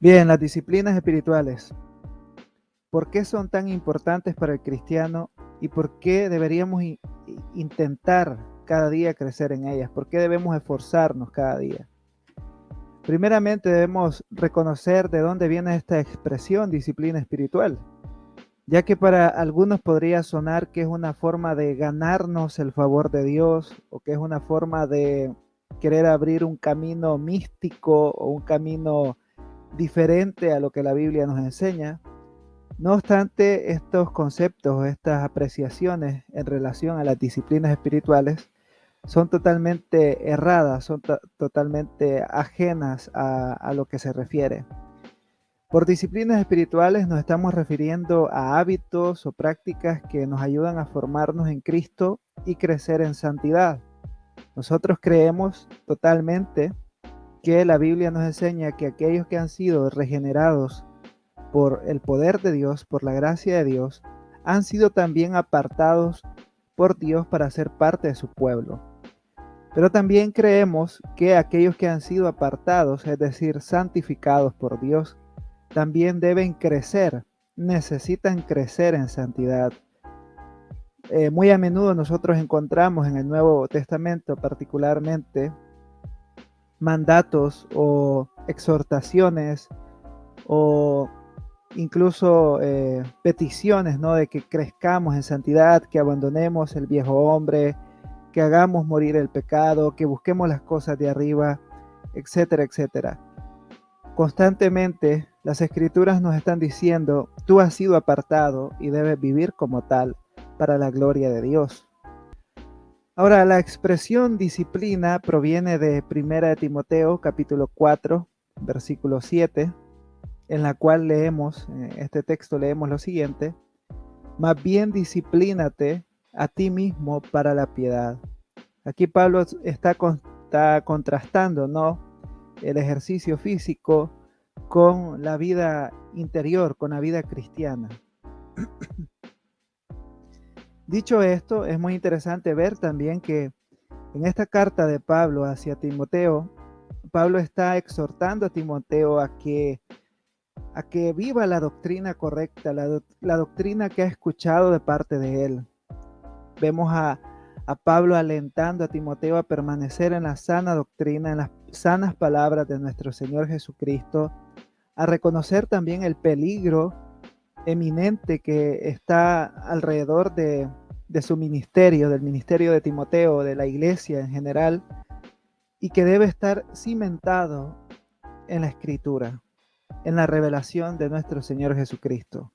Bien, las disciplinas espirituales. ¿Por qué son tan importantes para el cristiano y por qué deberíamos intentar cada día crecer en ellas? ¿Por qué debemos esforzarnos cada día? Primeramente debemos reconocer de dónde viene esta expresión disciplina espiritual, ya que para algunos podría sonar que es una forma de ganarnos el favor de Dios o que es una forma de querer abrir un camino místico o un camino diferente a lo que la Biblia nos enseña. No obstante, estos conceptos, estas apreciaciones en relación a las disciplinas espirituales son totalmente erradas, son totalmente ajenas a lo que se refiere. Por disciplinas espirituales nos estamos refiriendo a hábitos o prácticas que nos ayudan a formarnos en Cristo y crecer en santidad. Nosotros creemos totalmente que la Biblia nos enseña que aquellos que han sido regenerados por el poder de Dios, por la gracia de Dios, han sido también apartados por Dios para ser parte de su pueblo. Pero también creemos que aquellos que han sido apartados, es decir, santificados por Dios, también deben crecer, necesitan crecer en santidad. Muy a menudo nosotros encontramos en el Nuevo Testamento particularmente mandatos o exhortaciones o incluso peticiones, ¿no? De que crezcamos en santidad, que abandonemos el viejo hombre, que hagamos morir el pecado, que busquemos las cosas de arriba, etcétera, etcétera. Constantemente las escrituras nos están diciendo, tú has sido apartado y debes vivir como tal para la gloria de Dios. Ahora, la expresión disciplina proviene de 1 Timoteo capítulo 4, versículo 7, en la cual leemos, este texto leemos lo siguiente: más bien disciplínate a ti mismo para la piedad. Aquí Pablo está contrastando, ¿no?, el ejercicio físico con la vida interior, con la vida cristiana. Dicho esto, es muy interesante ver también que en esta carta de Pablo hacia Timoteo, Pablo está exhortando a Timoteo a que viva la doctrina correcta, la doctrina que ha escuchado de parte de él. Vemos a Pablo alentando a Timoteo a permanecer en la sana doctrina, en las sanas palabras de nuestro Señor Jesucristo, a reconocer también el peligro eminente que está alrededor de su ministerio, del ministerio de Timoteo, de la iglesia en general, y que debe estar cimentado en la Escritura, en la revelación de nuestro Señor Jesucristo.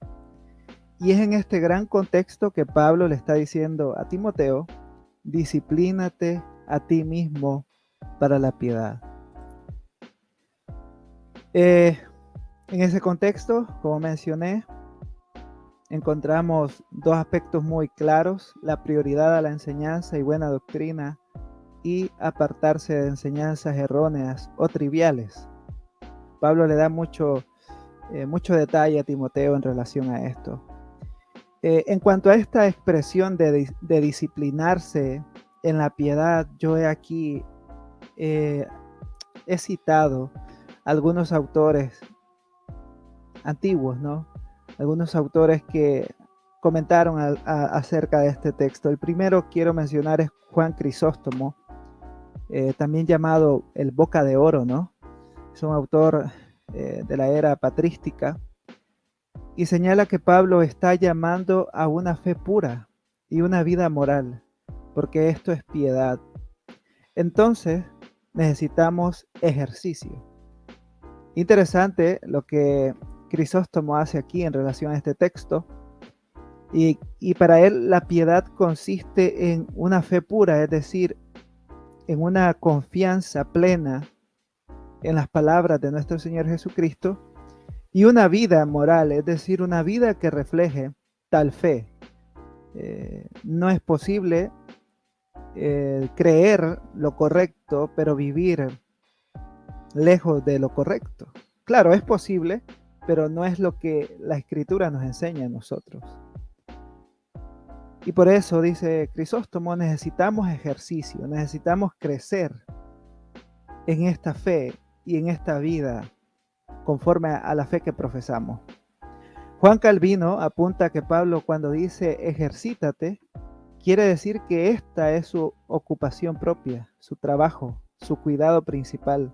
Y es en este gran contexto que Pablo le está diciendo a Timoteo: disciplínate a ti mismo para la piedad. En ese contexto, como mencioné, encontramos dos aspectos muy claros: la prioridad a la enseñanza y buena doctrina, y apartarse de enseñanzas erróneas o triviales. Pablo le da mucho detalle a Timoteo en relación a esto. En cuanto a esta expresión de disciplinarse en la piedad, yo he citado algunos autores antiguos, ¿no? Algunos autores que comentaron acerca de este texto. El primero quiero mencionar es Juan Crisóstomo, también llamado el Boca de Oro, ¿no? Es un autor de la era patrística, y señala que Pablo está llamando a una fe pura y una vida moral, porque esto es piedad. Entonces necesitamos ejercicio. Interesante lo que Crisóstomo hace aquí en relación a este texto. Y para él la piedad consiste en una fe pura, es decir, en una confianza plena en las palabras de nuestro Señor Jesucristo, y una vida moral, es decir, una vida que refleje tal fe. No es posible creer lo correcto, pero vivir lejos de lo correcto. Claro, es posible, pero no es lo que la Escritura nos enseña a nosotros. Y por eso, dice Crisóstomo, necesitamos ejercicio, necesitamos crecer en esta fe y en esta vida conforme a la fe que profesamos. Juan Calvino apunta que Pablo, cuando dice ejercítate, quiere decir que esta es su ocupación propia, su trabajo, su cuidado principal.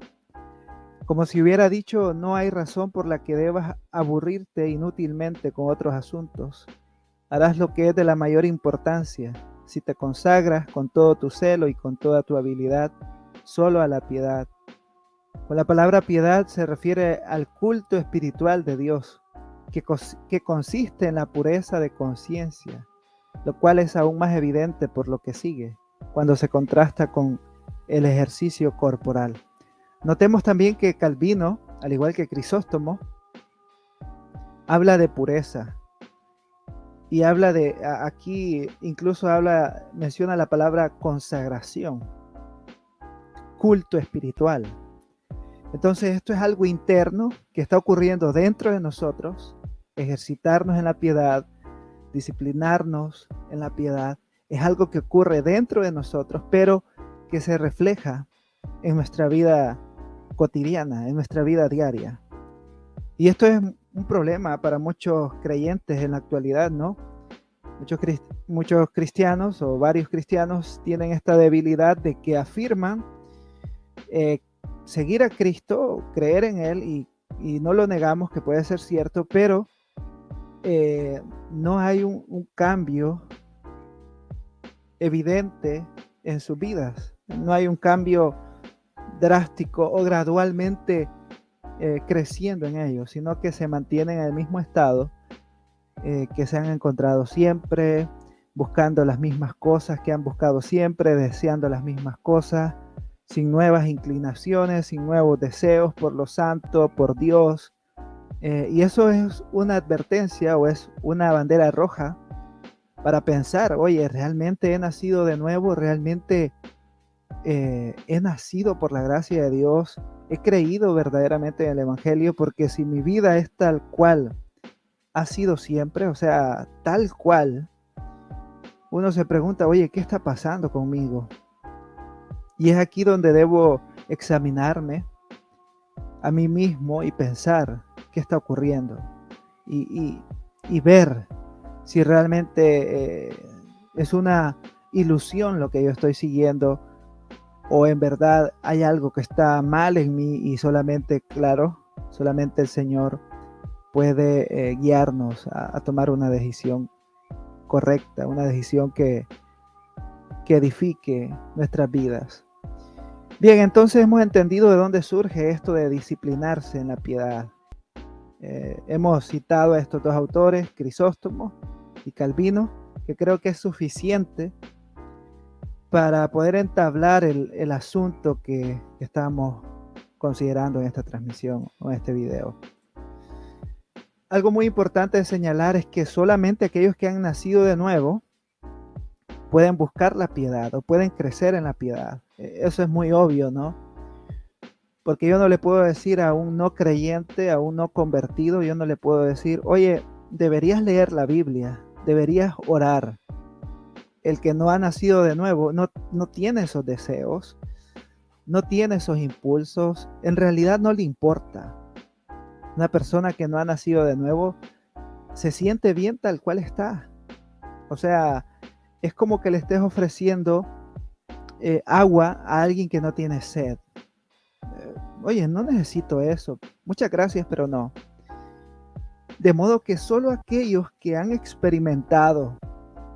Como si hubiera dicho, no hay razón por la que debas aburrirte inútilmente con otros asuntos. Harás lo que es de la mayor importancia, si te consagras con todo tu celo y con toda tu habilidad solo a la piedad. Con la palabra piedad se refiere al culto espiritual de Dios, que consiste en la pureza de conciencia, lo cual es aún más evidente por lo que sigue, cuando se contrasta con el ejercicio corporal. Notemos también que Calvino, al igual que Crisóstomo, habla de pureza. Y habla aquí incluso menciona la palabra consagración, culto espiritual. Entonces esto es algo interno que está ocurriendo dentro de nosotros, ejercitarnos en la piedad, disciplinarnos en la piedad, es algo que ocurre dentro de nosotros, pero que se refleja en nuestra vida cotidiana, en nuestra vida diaria. Y esto es un problema para muchos creyentes en la actualidad, ¿no? Muchos cristianos o varios cristianos tienen esta debilidad de que afirman seguir a Cristo, creer en Él, y no lo negamos que puede ser cierto, pero no hay un cambio evidente en sus vidas. No hay un cambio drástico o gradualmente creciendo en ellos, sino que se mantienen en el mismo estado que se han encontrado siempre, buscando las mismas cosas que han buscado siempre, deseando las mismas cosas, sin nuevas inclinaciones, sin nuevos deseos por lo santo, por Dios. Y eso es una advertencia o es una bandera roja para pensar, oye, ¿realmente he nacido de nuevo? ¿Realmente he nacido por la gracia de Dios? ¿He creído verdaderamente en el Evangelio? Porque si mi vida es tal cual ha sido siempre, o sea, tal cual, uno se pregunta, oye, ¿qué está pasando conmigo? Y es aquí donde debo examinarme a mí mismo y pensar qué está ocurriendo y ver si realmente es una ilusión lo que yo estoy siguiendo o en verdad hay algo que está mal en mí y solamente, claro, solamente el Señor puede guiarnos a tomar una decisión correcta, una decisión que edifique nuestras vidas. Bien, entonces hemos entendido de dónde surge esto de disciplinarse en la piedad. Hemos citado a estos dos autores, Crisóstomo y Calvino, que creo que es suficiente para poder entablar el asunto que estamos considerando en esta transmisión o en este video. Algo muy importante de señalar es que solamente aquellos que han nacido de nuevo pueden buscar la piedad o pueden crecer en la piedad. Eso es muy obvio, ¿no? Porque yo no le puedo decir a un no creyente, a un no convertido, yo no le puedo decir, oye, deberías leer la Biblia, deberías orar. El que no ha nacido de nuevo no tiene esos deseos, no tiene esos impulsos, en realidad no le importa. Una persona que no ha nacido de nuevo se siente bien tal cual está. O sea, es como que le estés ofreciendo agua a alguien que no tiene sed. Oye, no necesito eso. Muchas gracias, pero no. De modo que solo aquellos que han experimentado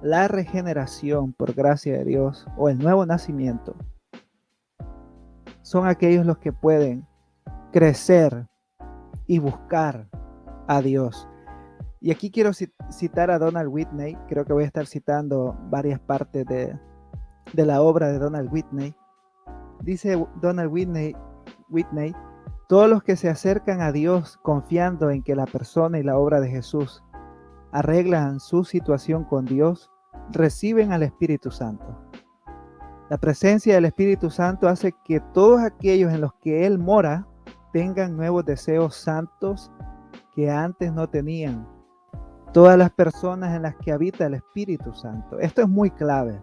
la regeneración por gracia de Dios o el nuevo nacimiento son aquellos los que pueden crecer y buscar a Dios. Y aquí quiero citar a Donald Whitney. Creo que voy a estar citando varias partes de la obra de Donald Whitney. Dice Donald Whitney, todos los que se acercan a Dios confiando en que la persona y la obra de Jesús arreglan su situación con Dios, reciben al Espíritu Santo. La presencia del Espíritu Santo hace que todos aquellos en los que Él mora tengan nuevos deseos santos que antes no tenían. Todas las personas en las que habita el Espíritu Santo. Esto es muy clave.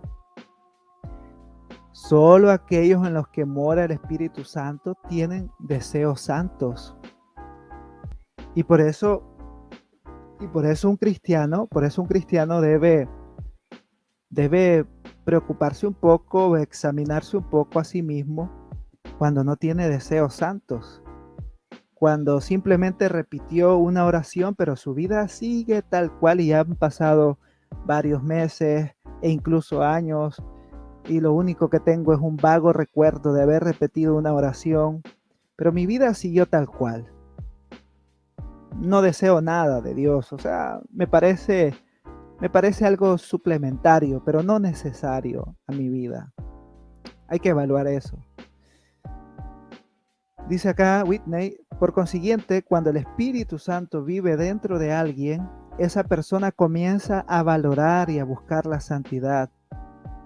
Solo aquellos en los que mora el Espíritu Santo tienen deseos santos. Y por eso, por eso un cristiano debe preocuparse un poco, examinarse un poco a sí mismo cuando no tiene deseos santos, cuando simplemente repitió una oración, pero su vida sigue tal cual y ya han pasado varios meses e incluso años, y lo único que tengo es un vago recuerdo de haber repetido una oración, pero mi vida siguió tal cual. No deseo nada de Dios, o sea, me parece algo suplementario, pero no necesario a mi vida. Hay que evaluar eso. Dice acá Whitney, por consiguiente, cuando el Espíritu Santo vive dentro de alguien, esa persona comienza a valorar y a buscar la santidad.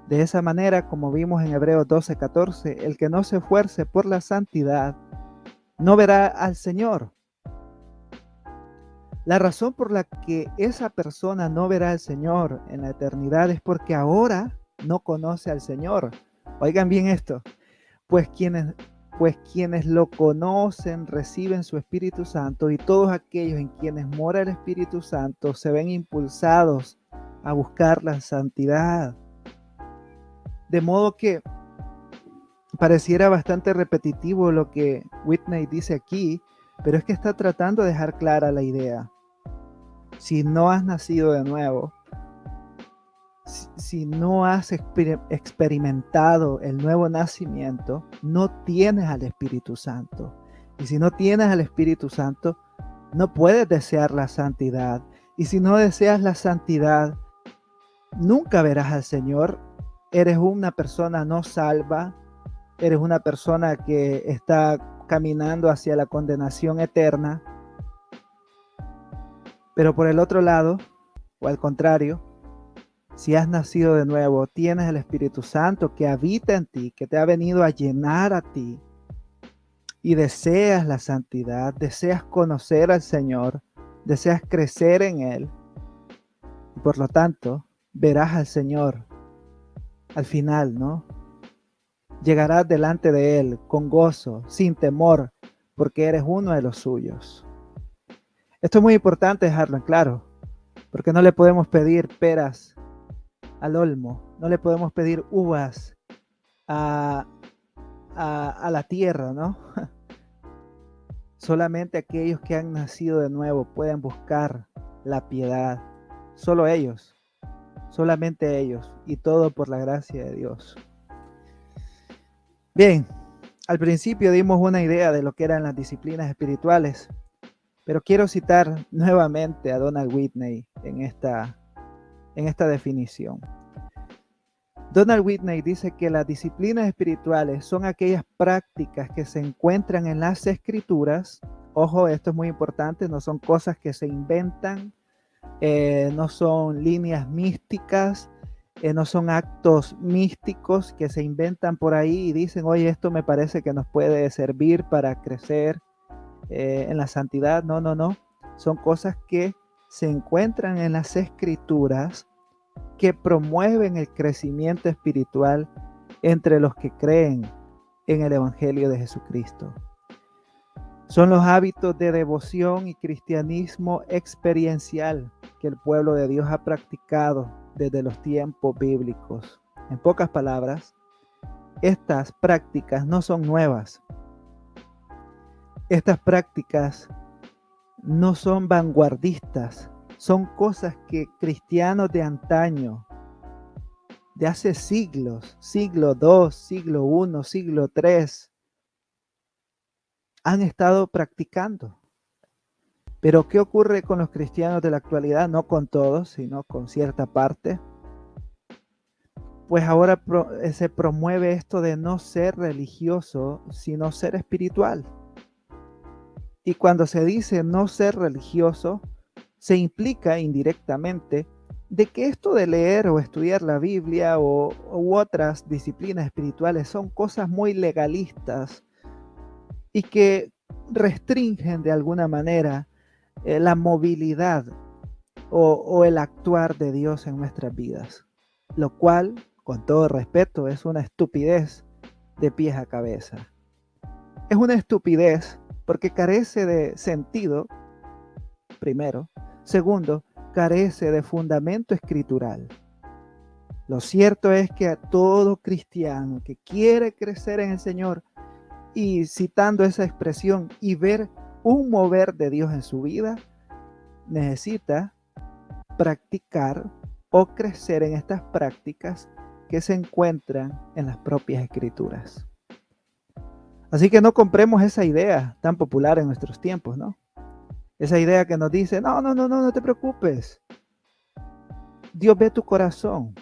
De esa manera, como vimos en Hebreos 12:14, el que no se esfuerce por la santidad no verá al Señor. La razón por la que esa persona no verá al Señor en la eternidad es porque ahora no conoce al Señor. Oigan bien esto, pues quienes lo conocen reciben su Espíritu Santo, y todos aquellos en quienes mora el Espíritu Santo se ven impulsados a buscar la santidad. De modo que pareciera bastante repetitivo lo que Whitney dice aquí, pero es que está tratando de dejar clara la idea. Si no has nacido de nuevo, si no has experimentado el nuevo nacimiento, no tienes al Espíritu Santo. Y si no tienes al Espíritu Santo, no puedes desear la santidad. Y si no deseas la santidad, nunca verás al Señor. Eres una persona no salva, eres una persona que está caminando hacia la condenación eterna. Pero por el otro lado, o al contrario, si has nacido de nuevo, tienes el Espíritu Santo que habita en ti, que te ha venido a llenar a ti, y deseas la santidad, deseas conocer al Señor, deseas crecer en Él, y por lo tanto, verás al Señor al final, ¿no? Llegarás delante de Él con gozo, sin temor, porque eres uno de los suyos. Esto es muy importante dejarlo en claro, porque no le podemos pedir peras al olmo, no le podemos pedir uvas a, a la tierra, ¿no? Solamente aquellos que han nacido de nuevo pueden buscar la piedad. Solo ellos, solamente ellos, y todo por la gracia de Dios. Bien, al principio dimos una idea de lo que eran las disciplinas espirituales, pero quiero citar nuevamente a Donald Whitney en esta definición. Donald Whitney dice que las disciplinas espirituales son aquellas prácticas que se encuentran en las Escrituras. Ojo, esto es muy importante, no son cosas que se inventan, no son líneas místicas, no son actos místicos que se inventan por ahí y dicen, oye, esto me parece que nos puede servir para crecer en la santidad. No, no, no. Son cosas que se encuentran en las Escrituras, que promueven el crecimiento espiritual entre los que creen en el Evangelio de Jesucristo. Son los hábitos de devoción y cristianismo experiencial que el pueblo de Dios ha practicado desde los tiempos bíblicos. En pocas palabras, estas prácticas no son nuevas. Estas prácticas no son vanguardistas. Son cosas que cristianos de antaño, de hace siglos, siglo II, siglo I, siglo III, han estado practicando. Pero ¿qué ocurre con los cristianos de la actualidad? No con todos, sino con cierta parte. Pues ahora se promueve esto de no ser religioso, sino ser espiritual. Y cuando se dice no ser religioso, se implica indirectamente de que esto de leer o estudiar la Biblia u otras disciplinas espirituales son cosas muy legalistas y que restringen de alguna manera la movilidad o el actuar de Dios en nuestras vidas, lo cual, con todo respeto, es una estupidez de pies a cabeza. Es una estupidez porque carece de sentido primero. Segundo, carece de fundamento escritural. Lo cierto es que a todo cristiano que quiere crecer en el Señor, y citando esa expresión, y ver un mover de Dios en su vida, necesita practicar o crecer en estas prácticas que se encuentran en las propias escrituras. Así que no compremos esa idea tan popular en nuestros tiempos, ¿no? Esa idea que nos dice, no te preocupes. Dios ve tu corazón.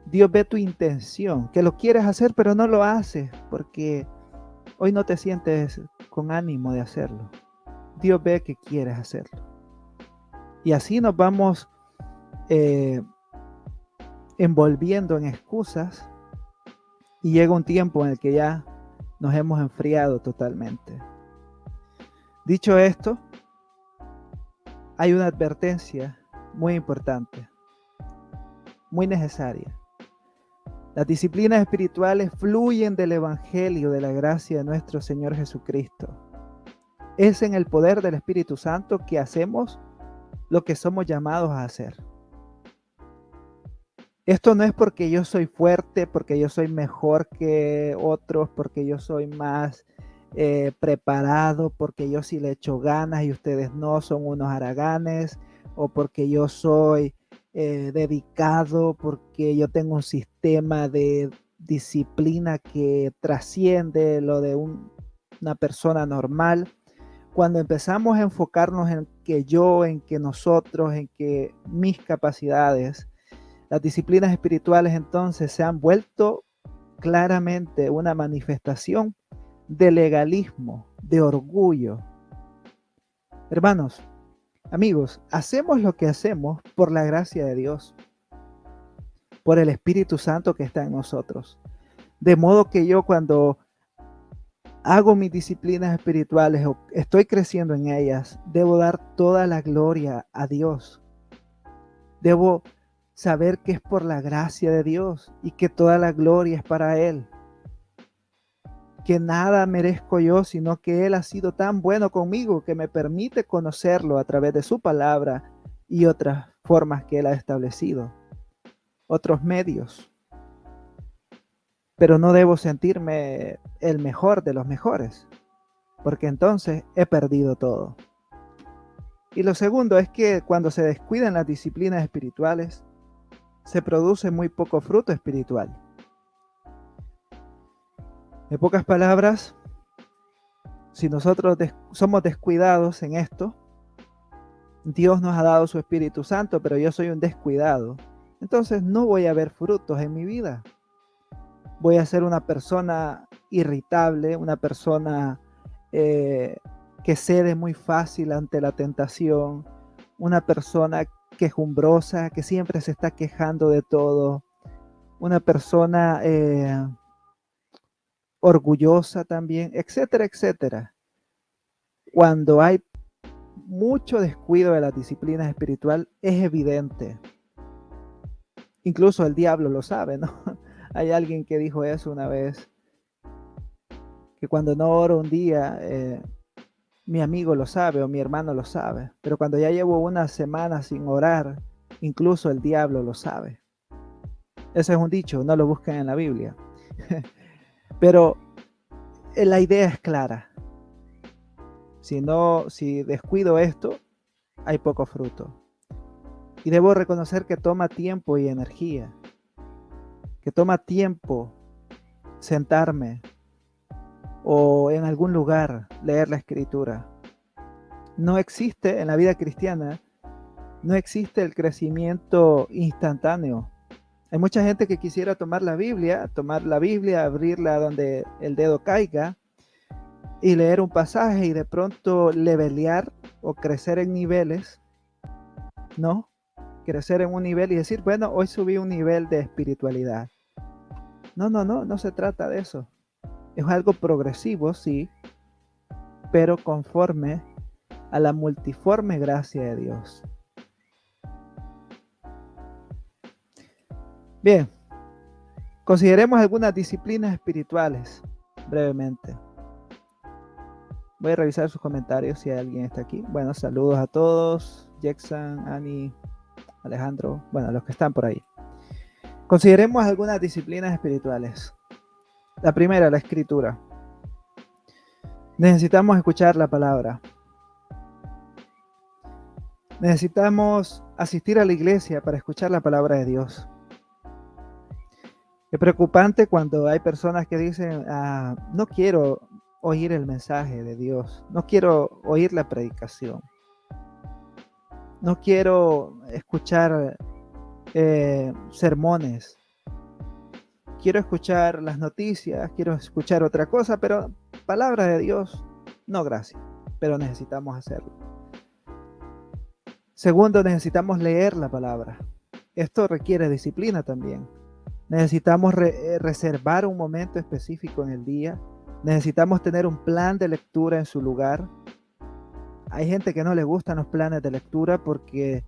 Dios ve tu intención, que lo quieres hacer, pero no lo haces porque hoy no te sientes con ánimo de hacerlo. Dios ve que quieres hacerlo. Y así nos vamos envolviendo en excusas y llega un tiempo en el que ya nos hemos enfriado totalmente. Dicho esto, hay una advertencia muy importante, muy necesaria. Las disciplinas espirituales fluyen del Evangelio de la gracia de nuestro Señor Jesucristo. Es en el poder del Espíritu Santo que hacemos lo que somos llamados a hacer. Esto no es porque yo soy fuerte, porque yo soy mejor que otros, porque yo soy más preparado, porque yo sí le echo ganas y ustedes no, son unos haraganes, o porque yo soy dedicado, porque yo tengo un sistema de disciplina que trasciende lo de una persona normal. Cuando empezamos a enfocarnos en que yo, en que nosotros, en que mis capacidades, las disciplinas espirituales entonces se han vuelto claramente una manifestación de legalismo, de orgullo. Hermanos, amigos, hacemos lo que hacemos por la gracia de Dios, por el Espíritu Santo que está en nosotros. De modo que yo cuando hago mis disciplinas espirituales o estoy creciendo en ellas, debo dar toda la gloria a Dios. Debo saber que es por la gracia de Dios y que toda la gloria es para Él. Que nada merezco yo, sino que Él ha sido tan bueno conmigo que me permite conocerlo a través de su palabra y otras formas que Él ha establecido, otros medios. Pero no debo sentirme el mejor de los mejores, porque entonces he perdido todo. Y lo segundo es que cuando se descuidan las disciplinas espirituales, se produce muy poco fruto espiritual. En pocas palabras, si nosotros somos descuidados en esto, Dios nos ha dado su Espíritu Santo, pero yo soy un descuidado. Entonces no voy a ver frutos en mi vida. Voy a ser una persona irritable, una persona que cede muy fácil ante la tentación, una persona quejumbrosa, que siempre se está quejando de todo, una persona orgullosa también, etcétera, etcétera. Cuando hay mucho descuido de la disciplina espiritual, es evidente. Incluso el diablo lo sabe, ¿no? Hay alguien que dijo eso una vez, que cuando no oro un día, mi amigo lo sabe o mi hermano lo sabe, pero cuando ya llevo una semana sin orar, incluso el diablo lo sabe. Ese es un dicho, no lo busquen en la Biblia. Pero la idea es clara. Si descuido esto, hay poco fruto. Y debo reconocer que toma tiempo y energía, que toma tiempo sentarme o en algún lugar leer la escritura. No existe en la vida cristiana, no existe el crecimiento instantáneo. Hay mucha gente que quisiera tomar la Biblia, abrirla donde el dedo caiga y leer un pasaje y de pronto levelear o crecer en niveles, ¿no? Crecer en un nivel y decir, bueno, hoy subí un nivel de espiritualidad. No se trata de eso. Es algo progresivo, sí, pero conforme a la multiforme gracia de Dios. Bien, consideremos algunas disciplinas espirituales brevemente. Voy a revisar sus comentarios si alguien está aquí. Bueno, saludos a todos. Jackson, Ani, Alejandro, bueno, los que están por ahí. Consideremos algunas disciplinas espirituales. La primera, la escritura. Necesitamos escuchar la palabra. Necesitamos asistir a la iglesia para escuchar la palabra de Dios. Es preocupante cuando hay personas que dicen, no quiero oír el mensaje de Dios, no quiero oír la predicación, no quiero escuchar sermones, quiero escuchar las noticias, quiero escuchar otra cosa, pero palabra de Dios, no, gracias, pero necesitamos hacerlo. Segundo, necesitamos leer la palabra. Esto requiere disciplina también. Necesitamos reservar un momento específico en el día. Necesitamos tener un plan de lectura en su lugar. Hay gente que no le gustan los planes de lectura porque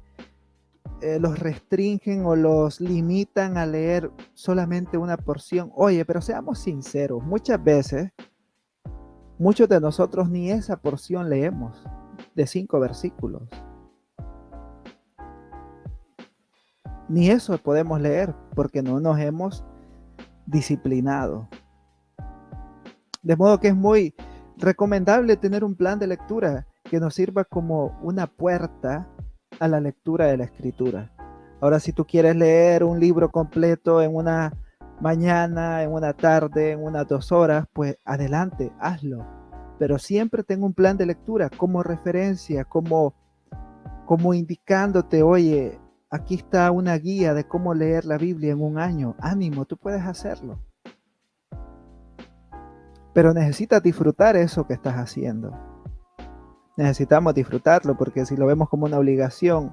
los restringen o los limitan a leer solamente una porción. Oye, pero seamos sinceros, muchas veces, muchos de nosotros ni esa porción leemos de 5 versículos. Ni eso podemos leer porque no nos hemos disciplinado. De modo que es muy recomendable tener un plan de lectura que nos sirva como una puerta a la lectura de la escritura. Ahora, si tú quieres leer un libro completo en una mañana, en una tarde, en unas 2 horas, pues adelante, hazlo. Pero siempre tengo un plan de lectura como referencia, como indicándote, oye, aquí está una guía de cómo leer la Biblia en un año. Ánimo, tú puedes hacerlo. Pero necesitas disfrutar eso que estás haciendo. Necesitamos disfrutarlo porque si lo vemos como una obligación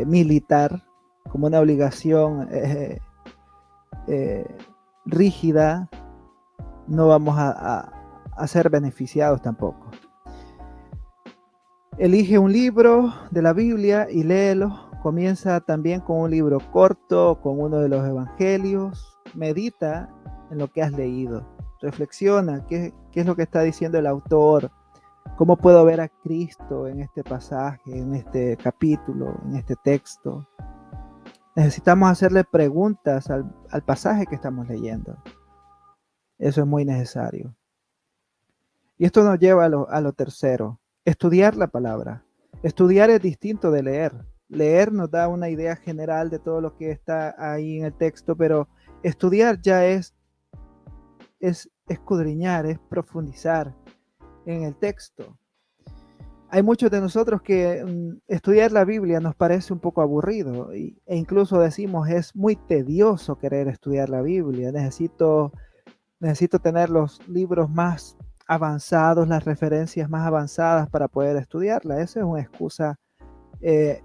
militar, como una obligación rígida, no vamos a ser beneficiados tampoco. Elige un libro de la Biblia y léelo. Comienza también con un libro corto, con uno de los evangelios. Medita en lo que has leído. Reflexiona qué es lo que está diciendo el autor. ¿Cómo puedo ver a Cristo en este pasaje, en este capítulo, en este texto? Necesitamos hacerle preguntas al pasaje que estamos leyendo. Eso es muy necesario. Y esto nos lleva a lo tercero, estudiar la palabra. Estudiar es distinto de leer. Leer nos da una idea general de todo lo que está ahí en el texto, pero estudiar ya es escudriñar, es profundizar en el texto. Hay muchos de nosotros que estudiar la Biblia nos parece un poco aburrido e incluso decimos es muy tedioso querer estudiar la Biblia. Necesito tener los libros más avanzados, las referencias más avanzadas para poder estudiarla. Esa es una excusa que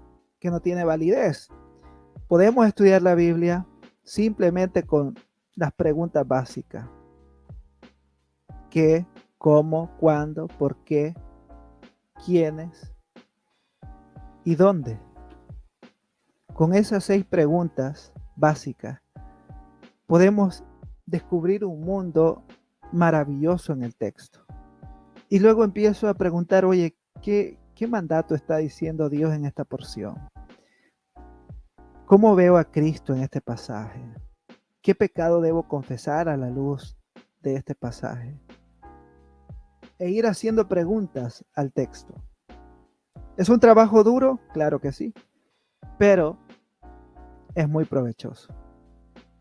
no tiene validez. Podemos estudiar la Biblia simplemente con las preguntas básicas. ¿Qué? ¿Cómo? ¿Cuándo? ¿Por qué? ¿Quiénes? ¿Y dónde? Con esas 6 preguntas básicas podemos descubrir un mundo maravilloso en el texto. Y luego empiezo a preguntar, oye, ¿qué mandato está diciendo Dios en esta porción? ¿Cómo veo a Cristo en este pasaje? ¿Qué pecado debo confesar a la luz de este pasaje? E ir haciendo preguntas al texto. ¿Es un trabajo duro? Claro que sí, pero es muy provechoso.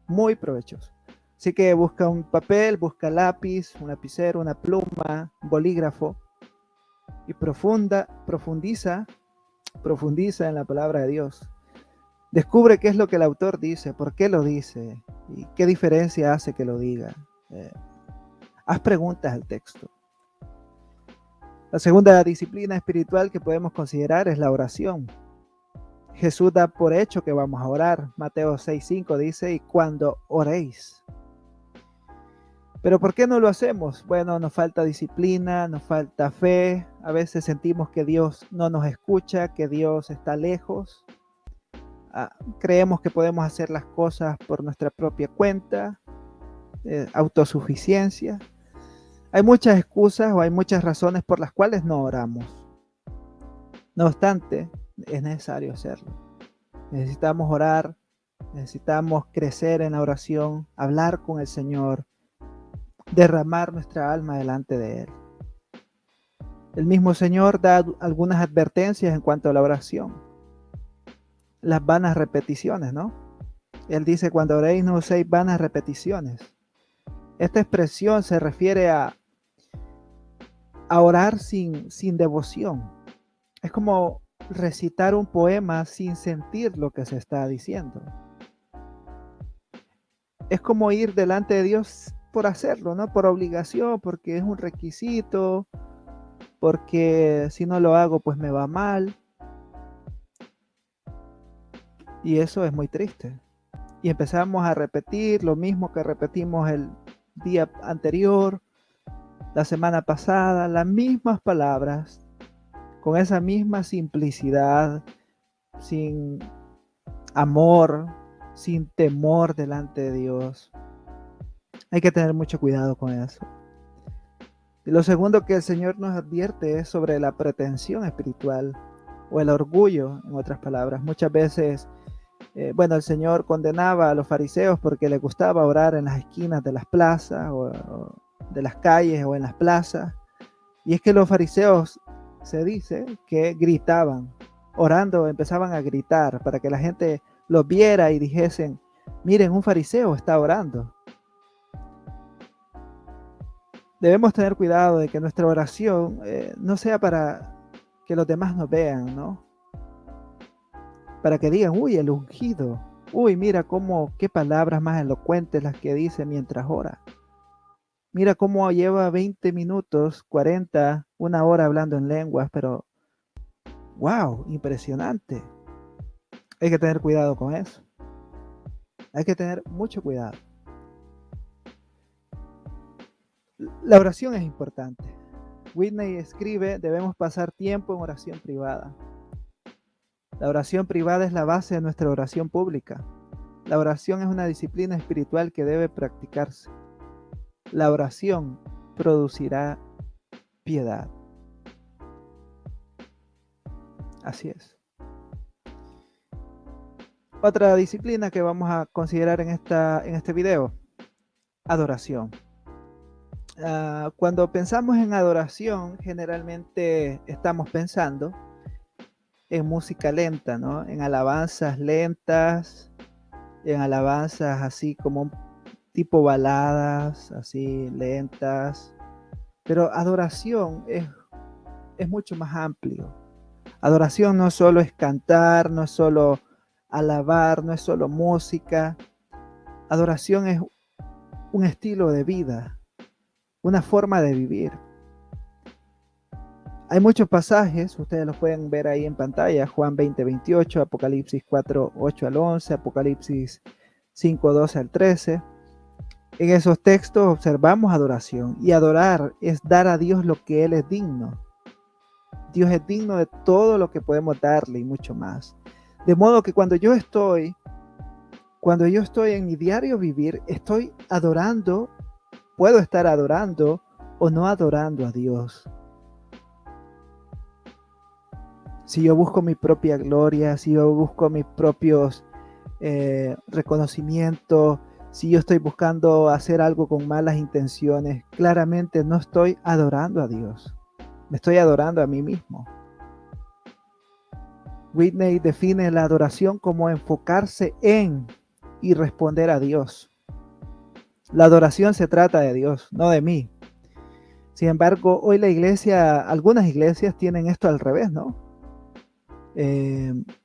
Muy provechoso. Así que busca un papel, busca lápiz, un lapicero, una pluma, un bolígrafo y profundiza en la palabra de Dios. Descubre qué es lo que el autor dice, por qué lo dice y qué diferencia hace que lo diga. Haz preguntas al texto. La segunda disciplina espiritual que podemos considerar es la oración. Jesús da por hecho que vamos a orar. Mateo 6:5 dice, y cuando oréis. Pero ¿por qué no lo hacemos? Bueno, nos falta disciplina, nos falta fe. A veces sentimos que Dios no nos escucha, que Dios está lejos. Creemos que podemos hacer las cosas por nuestra propia cuenta, autosuficiencia. Hay muchas excusas o hay muchas razones por las cuales no oramos. No obstante, es necesario hacerlo. Necesitamos orar, necesitamos crecer en la oración, hablar con el Señor, derramar nuestra alma delante de Él. El mismo Señor da algunas advertencias en cuanto a la oración. Las vanas repeticiones, ¿no? Él dice, cuando oréis no uséis vanas repeticiones. Esta expresión se refiere a orar sin devoción. Es como recitar un poema sin sentir lo que se está diciendo. Es como ir delante de Dios por hacerlo, ¿no? Por obligación, porque es un requisito, porque si no lo hago, pues me va mal. Y eso es muy triste. Y empezamos a repetir lo mismo que repetimos el día anterior, la semana pasada, las mismas palabras, con esa misma simplicidad, sin amor, sin temor delante de Dios. Hay que tener mucho cuidado con eso. Y lo segundo que el Señor nos advierte es sobre la pretensión espiritual o el orgullo, en otras palabras. Muchas veces, el Señor condenaba a los fariseos porque les gustaba orar en las esquinas de las plazas o de las calles o en las plazas. Y es que los fariseos, se dice, que gritaban, orando, empezaban a gritar para que la gente los viera y dijesen, miren, un fariseo está orando. Debemos tener cuidado de que nuestra oración no sea para que los demás nos vean, ¿no? Para que digan, uy, el ungido, uy, mira qué palabras más elocuentes las que dice mientras ora. Mira cómo lleva 20 minutos, 40, una hora hablando en lenguas, pero wow, impresionante. Hay que tener cuidado con eso. Hay que tener mucho cuidado. La oración es importante. Whitney escribe, debemos pasar tiempo en oración privada. La oración privada es la base de nuestra oración pública. La oración es una disciplina espiritual que debe practicarse. La oración producirá piedad. Así es. Otra disciplina que vamos a considerar en este video, adoración. Cuando pensamos en adoración, generalmente estamos pensando en música lenta, ¿no? En alabanzas lentas, en alabanzas así como tipo baladas, así lentas. Pero adoración es mucho más amplio. Adoración no solo es cantar, no es solo alabar, no es solo música. Adoración es un estilo de vida, una forma de vivir. Hay muchos pasajes, ustedes los pueden ver ahí en pantalla, Juan 20:28, Apocalipsis 4:8 al 11, Apocalipsis 5:12 al 13. En esos textos observamos adoración, y adorar es dar a Dios lo que Él es digno. Dios es digno de todo lo que podemos darle y mucho más. De modo que cuando yo estoy en mi diario vivir, estoy adorando, puedo estar adorando o no adorando a Dios. Si yo busco mi propia gloria, si yo busco mis propios reconocimientos, si yo estoy buscando hacer algo con malas intenciones, claramente no estoy adorando a Dios. Me estoy adorando a mí mismo. Whitney define la adoración como enfocarse en y responder a Dios. La adoración se trata de Dios, no de mí. Sin embargo, hoy algunas iglesias tienen esto al revés, ¿no?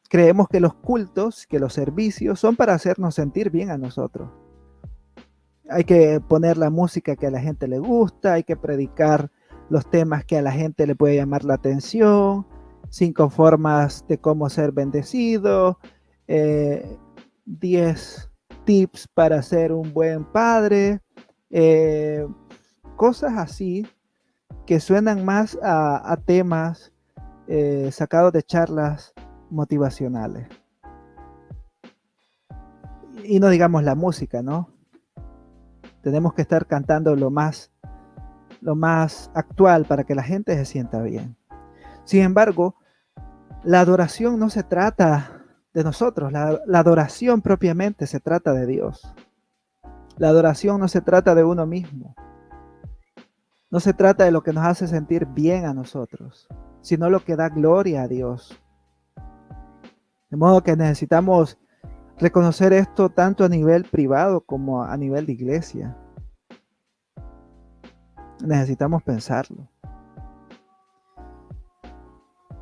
Creemos que los cultos, que los servicios son para hacernos sentir bien a nosotros. Hay que poner la música que a la gente le gusta, hay que predicar los temas que a la gente le puede llamar la atención, 5 formas de cómo ser bendecido, 10 tips para ser un buen padre, cosas así que suenan más a temas sacados de charlas motivacionales. Y no digamos la música, ¿no? Tenemos que estar cantando lo más lo más actual para que la gente se sienta bien. Sin embargo, la adoración no se trata de nosotros, la adoración propiamente se trata de Dios. La adoración no se trata de uno mismo, no se trata de lo que nos hace sentir bien a nosotros, sino lo que da gloria a Dios. De modo que necesitamos reconocer esto tanto a nivel privado como a nivel de iglesia. Necesitamos pensarlo.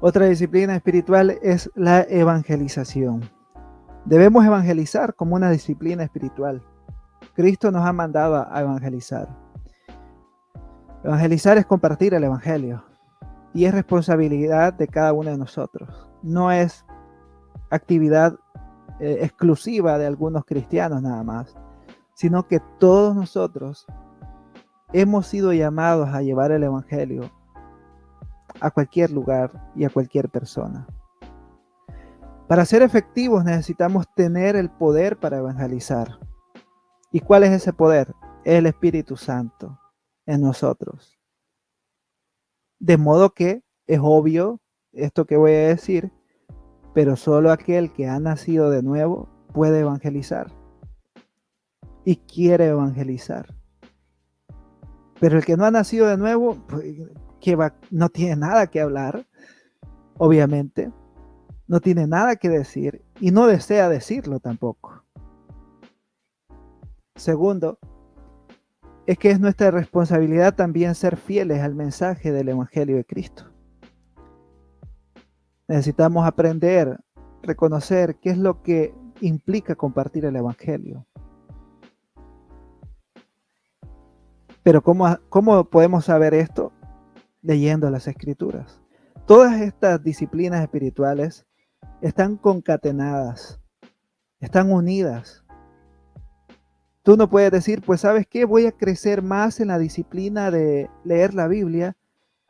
Otra disciplina espiritual es la evangelización. Debemos evangelizar como una disciplina espiritual. Cristo nos ha mandado a evangelizar. Evangelizar es compartir el evangelio y es responsabilidad de cada uno de nosotros. No es actividad exclusiva de algunos cristianos nada más, sino que todos nosotros hemos sido llamados a llevar el evangelio a cualquier lugar y a cualquier persona. Para ser efectivos necesitamos tener el poder para evangelizar. ¿Y cuál es ese poder? El Espíritu Santo en nosotros. De modo que es obvio esto que voy a decir, pero solo aquel que ha nacido de nuevo puede evangelizar y quiere evangelizar. Pero el que no ha nacido de nuevo, pues, no tiene nada que hablar, obviamente, no tiene nada que decir y no desea decirlo tampoco. Segundo, es que es nuestra responsabilidad también ser fieles al mensaje del Evangelio de Cristo. Necesitamos aprender, reconocer qué es lo que implica compartir el Evangelio. Pero ¿cómo podemos saber esto? Leyendo las Escrituras. Todas estas disciplinas espirituales están concatenadas, están unidas. Tú no puedes decir, pues ¿sabes qué? Voy a crecer más en la disciplina de leer la Biblia,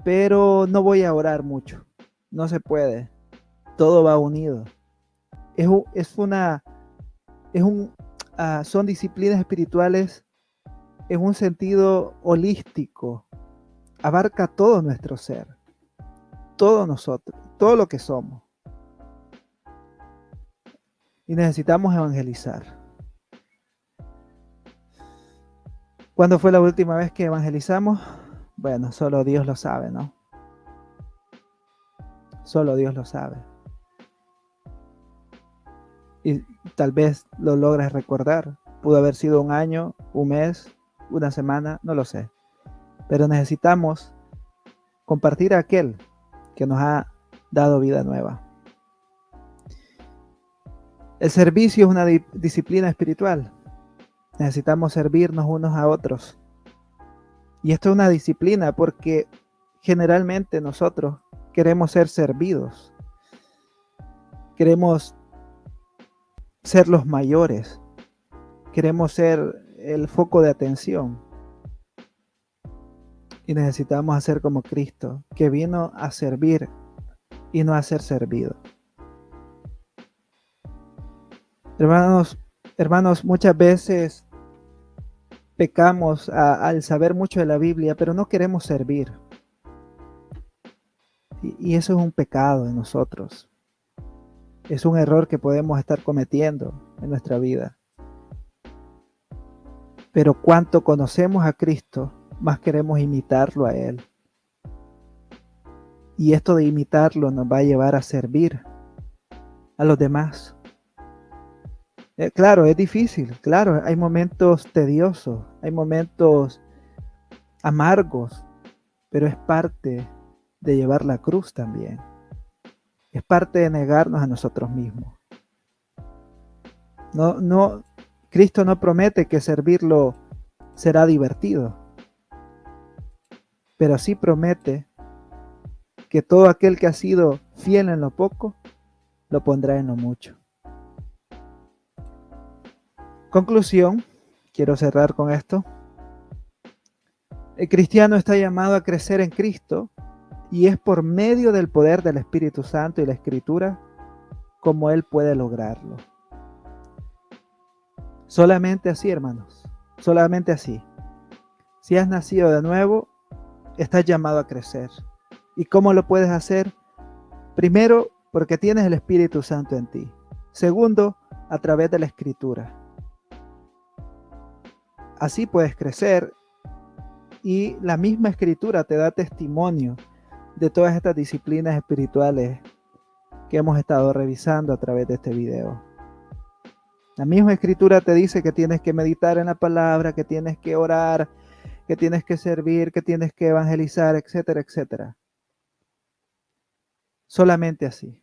pero no voy a orar mucho. No se puede. Todo va unido. Son disciplinas espirituales en un sentido holístico. Abarca todo nuestro ser, todo nosotros, todo lo que somos. Y necesitamos evangelizar. ¿Cuándo fue la última vez que evangelizamos? Bueno, solo Dios lo sabe, ¿no? Solo Dios lo sabe. Y tal vez lo logres recordar. Pudo haber sido un año, un mes, una semana, no lo sé. Pero necesitamos compartir a aquel que nos ha dado vida nueva. El servicio es una disciplina espiritual. Necesitamos servirnos unos a otros. Y esto es una disciplina porque generalmente nosotros queremos ser servidos. Queremos ser los mayores. Queremos ser el foco de atención. Y necesitamos hacer como Cristo, que vino a servir y no a ser servido. Hermanos, muchas veces pecamos al saber mucho de la Biblia, pero no queremos servir. Y eso es un pecado en nosotros. Es un error que podemos estar cometiendo en nuestra vida. Pero cuanto conocemos a Cristo, más queremos imitarlo a Él. Y esto de imitarlo nos va a llevar a servir a los demás. Claro, es difícil, claro, hay momentos tediosos, hay momentos amargos, pero es parte de llevar la cruz también. Es parte de negarnos a nosotros mismos. Cristo no promete que servirlo será divertido, pero sí promete que todo aquel que ha sido fiel en lo poco, lo pondrá en lo mucho. Conclusión, quiero cerrar con esto. El cristiano está llamado a crecer en Cristo y es por medio del poder del Espíritu Santo y la Escritura como Él puede lograrlo. Solamente así, hermanos, solamente así. Si has nacido de nuevo, estás llamado a crecer. ¿Y cómo lo puedes hacer? Primero, porque tienes el Espíritu Santo en ti. Segundo, a través de la Escritura. Así puedes crecer y la misma Escritura te da testimonio de todas estas disciplinas espirituales que hemos estado revisando a través de este video. La misma Escritura te dice que tienes que meditar en la palabra, que tienes que orar, que tienes que servir, que tienes que evangelizar, etcétera, etcétera. Solamente así.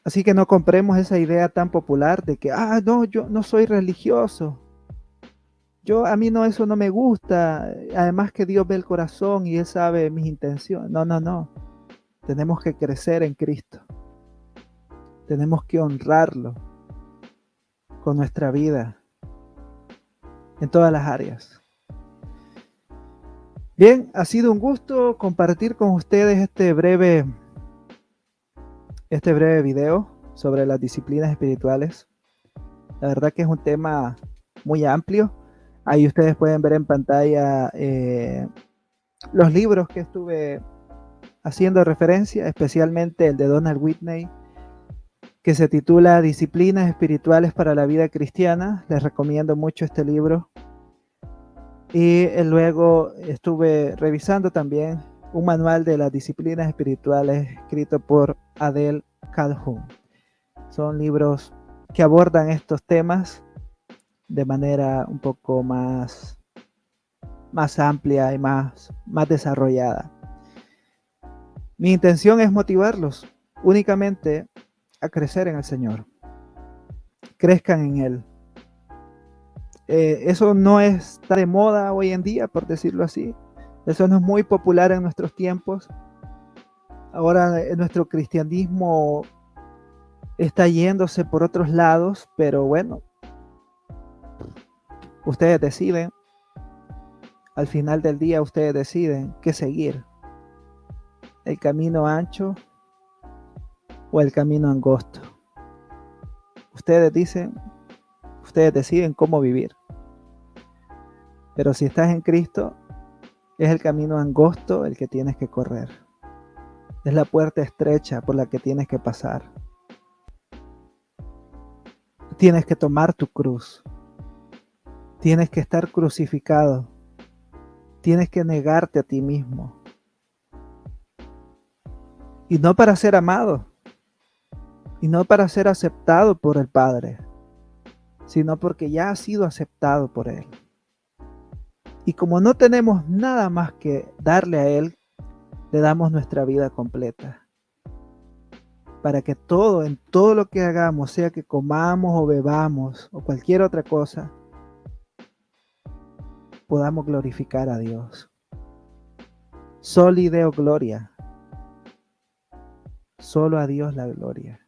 Así que no compremos esa idea tan popular de que, no, yo no soy religioso. A mí no, eso no me gusta. Además que Dios ve el corazón y Él sabe mis intenciones. No, no, no. Tenemos que crecer en Cristo. Tenemos que honrarlo con nuestra vida en todas las áreas. Bien, ha sido un gusto compartir con ustedes este breve video sobre las disciplinas espirituales. La verdad que es un tema muy amplio. Ahí ustedes pueden ver en pantalla los libros que estuve haciendo referencia, especialmente el de Donald Whitney, que se titula Disciplinas Espirituales para la Vida Cristiana. Les recomiendo mucho este libro. Y luego estuve revisando también un manual de las disciplinas espirituales escrito por Adele Calhoun. Son libros que abordan estos temas de manera un poco más amplia y más desarrollada. Mi intención es motivarlos únicamente a crecer en el Señor. Crezcan en Él. Eso no está de moda hoy en día, por decirlo así. Eso no es muy popular en nuestros tiempos. Ahora nuestro cristianismo está yéndose por otros lados, pero bueno, ustedes deciden. Al final del día ustedes deciden qué seguir. ¿El camino ancho o el camino angosto? Ustedes deciden cómo vivir. Pero si estás en Cristo, es el camino angosto el que tienes que correr. Es la puerta estrecha por la que tienes que pasar. Tienes que tomar tu cruz. Tienes que estar crucificado. Tienes que negarte a ti mismo. Y no para ser amado. Y no para ser aceptado por el Padre. Sino porque ya has sido aceptado por Él. Y como no tenemos nada más que darle a Él, le damos nuestra vida completa. Para que en todo lo que hagamos, sea que comamos o bebamos o cualquier otra cosa, podamos glorificar a Dios. Soli Deo Gloria. Solo a Dios la gloria.